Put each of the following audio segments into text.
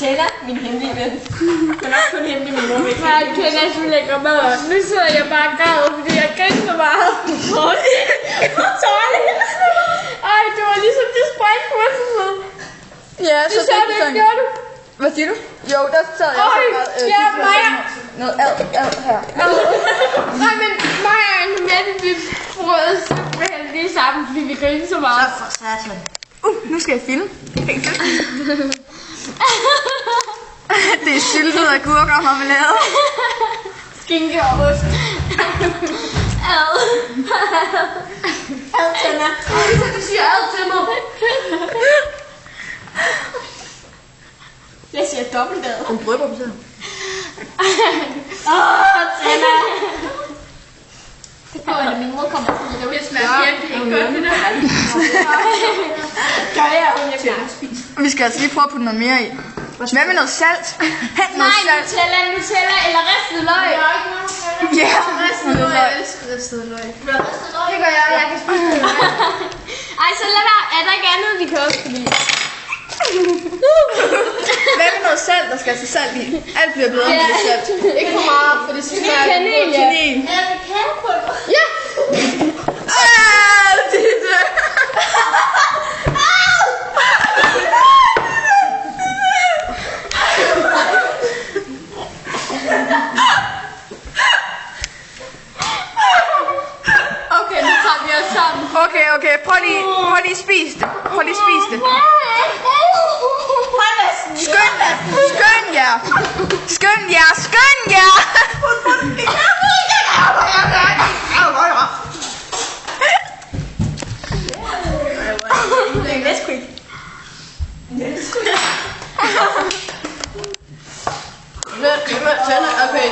Tæller, min hemmelige ven. Men også kun hemmelig, min mor vil ikke. Jeg kender så lækker mad. Nu sidder jeg bare og græder, fordi jeg griner så meget. Ej, det var ligesom det sprængkurset. Ja, så Det sagde du ikke, gjorde du? Hvad siger du? Jo, der sad jeg Øj, ja, Maja. noget ad her. Nej, men Maja og Mette, vi prøvede simpelthen lige sammen, fordi vi griner så meget. For satan. Nu skal jeg filme. Det er syltet af gurker og marmelade. Skinke og ost. Ad. Ad til mig. Du siger ad til mig. Jeg siger dobbelt ad. En brødrum så. Tanna. Det går, at min mor kommer til det. Det smager virkelig ikke godt, det der. Gør jeg, og jeg kan ikke spise. Vi skal altså lige prøve at putte noget mere i. Hvad med noget salt? Hent noget salt. Nutella eller ristet løg. Ja, Ristet løg. Jeg elsker ristet løg. Det gør jeg, jeg kan spise det. Ej, så lad være. Er der ikke andet, vi kan også lide? Hvad med noget salt? Der skal altså salt i. Alt bliver bedre med det salt. Ikke for meget, for det smager Kanel. Er det kagepulver? Ja. Det er det. Okay, nu tager vi os sammen. Okay, prøv lige at spise det. Skøn jer. Nesquik. Okay,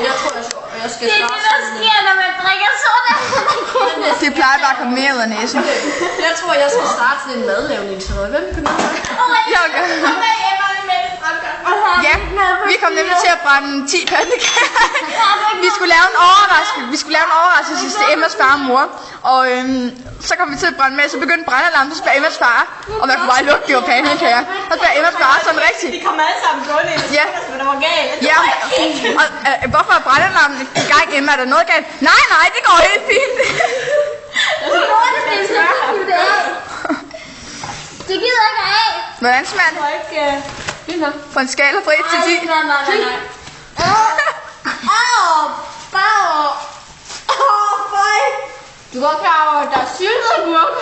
jeg skal Det er det, der sker, når man drikker soda. Det plejer bare at komme mere ud af næsen. Jeg tror, jeg skal starte sådan en madlavning til noget. Hvem kan noget? Jeg gør. Ja, vi kom nemlig til at brænde 10 pandekager. Vi skulle lave en overraskelse til Emmas far og mor. Og så kom vi til at brænde med, så begyndte brændalarmen, så spørger Emmas far. Og man kunne bare lugte, det var pandekager. Så spørger Emmas far sådan rigtigt. De kom alle sammen gående ind, Ja. men det var galt. Ja, og hvorfor er brændalarmen i gang, Emma? Er der noget galt? Nej, det går helt fint. Det gider ikke af. Hvordan smager det? På en skala fra 1 til 10. Nej. Du er godt klar over, at der er syltet agurker.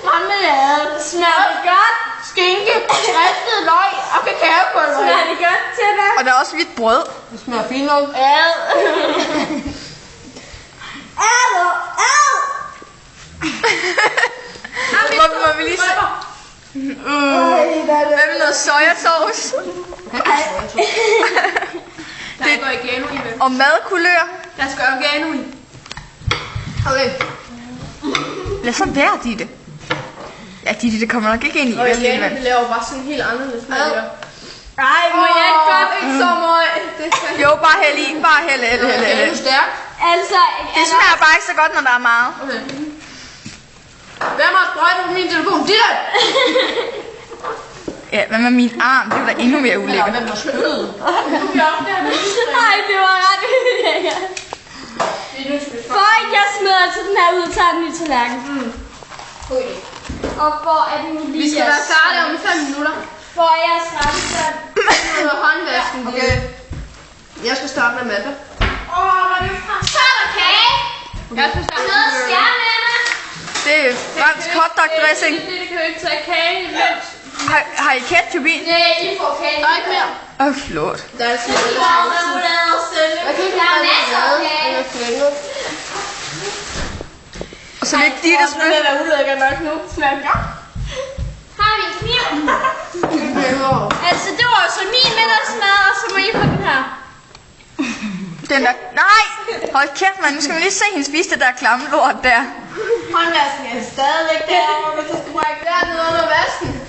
Marmelade. Smager det godt? Skinke, ristet løg og kakaopulver. Smager det godt til dig? Og der er også hvidt brød. Det smager fint nok. Ad. Hvorfor må vi lige se? Hvad med noget sojasauce? Der går oregano i det. Og madkulør? Der skal oregano i. Okay. Lad så være, Ditte. Ja, Ditte, det kommer nok ikke ind i. Og vel, igen, alligevel. det laver bare sådan helt anderledes smag. Ej, må jeg ikke godt ikke så meget? Jo, bare hæld i. Bare hæld. Er du stærk? Altså, Det smager bare ikke så godt, når der er meget. Okay. Hvem har sprøjtet på min telefon? Dylan! Ja, hvad med min arm? Det er da endnu mere ulækkert. Hvem har spyttet? nej, det var ret ulækkert. For ikke jeg smider altså den her ud og tager den i tallerkenen. Og hvor er den nu lige? Vi skal være færdige om 5 minutter. Hvor er jeg strafsat? Med håndvasken. Okay. Jeg skal starte med Malte. Hvor er det fra? Så er der kage. Jeg skal starte Noget stjerneænder. Det er fransk hotdog dressing. Det kan jo ikke tage kage imens. Har I ketchup i? Nej, I får kage. Der er ikke mere. Flot. Der er sådan lidt. Jeg kan ikke Der er masser af kage. Og så lidt Ditte Det spil. vil være ulækkert nok nu. Smager det godt? Har vi en kniv? Altså, det var så min middagsmad, og så må I få den her. Den der... Nej! Hold kæft, mand. Nu skal vi lige se hende spise det der klamme lort der. Håndvasken er stadigvæk derovre, hvis du skal brække Der er noget under vasken.